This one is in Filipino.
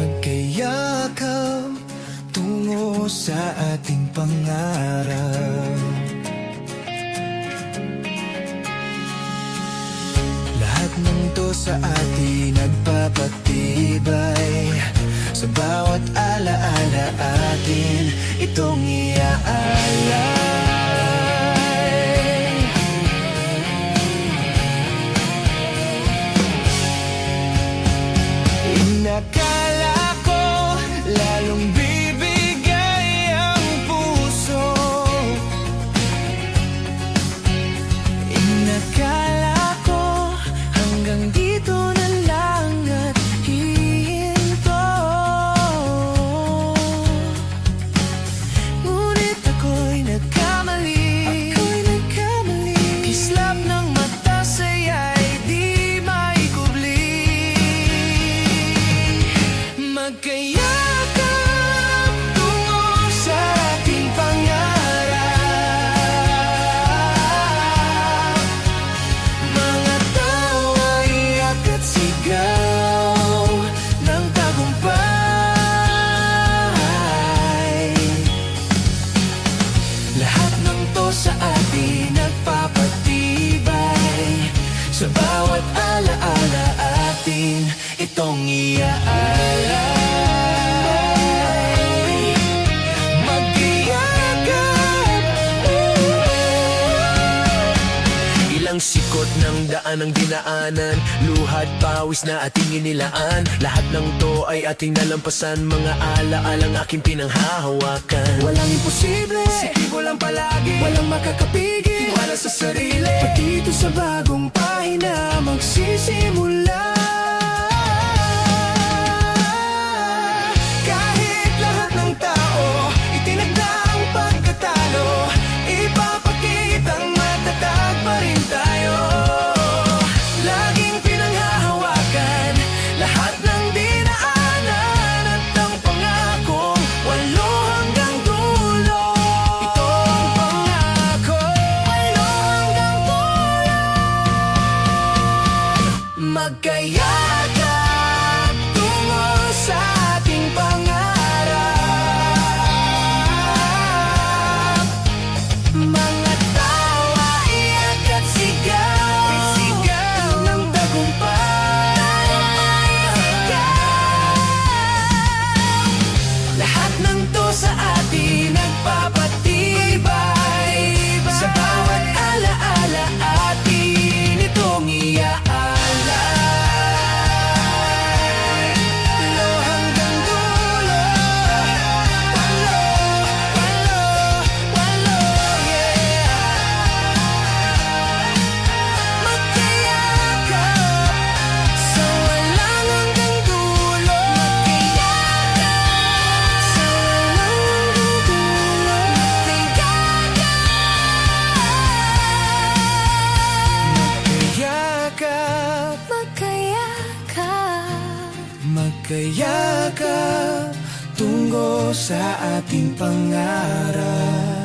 Magkayakap tungo sa ating pangarap. Lahat ng to sa atin nagpapatibay. Sa bawat alaala atin itong iaalay. Inakala ko lalong bibigay ang puso. Inakala ko hanggang dito na lang at hihinto. Ngunit ako'y nagkamali. Kislap ng mata sa'yo'y di maikubli. Magkayakap tungo sa ating pangarap. Mga tawa, iyak at sigaw ng tagumpay. Lahat ng to sa atin nagpapatibay. Sa bawat alaala atin itong iaalay. Magkayakap. Ilang sikot ng daan ang dinaanan, luhat pawis na ating inilaan. Lahat ng to ay ating nalampasan, mga alaalang aking pinanghahawakan. Walang imposible, sikbo lang palagi, walang makakapigil, tiwala sa sarili. At dito sa bagong pahina magsisimula. Kahit lahat ng tao itinagda ang pagkatalo, ipapakitang matatag pa rin tayo. Laging pinanghahawakan lahat ng dinaanan at ang pangakong walo hanggang dulo. Ito ang pangako, walo hanggang dulo. Magkayakap tungo sa ating pangarap. Mga tawa, iyak at sigaw ng tagumpay. Lahat ng to sa atin nagpapatibay. Sa bawat alaala atin itong iaalay. Walo hanggang dulo. Walo, yeah. Magkayakap sa walang hanggang dulo. Magkayakap sa walang hanggang dulo. Magkayakap tungo sa ating pangarap.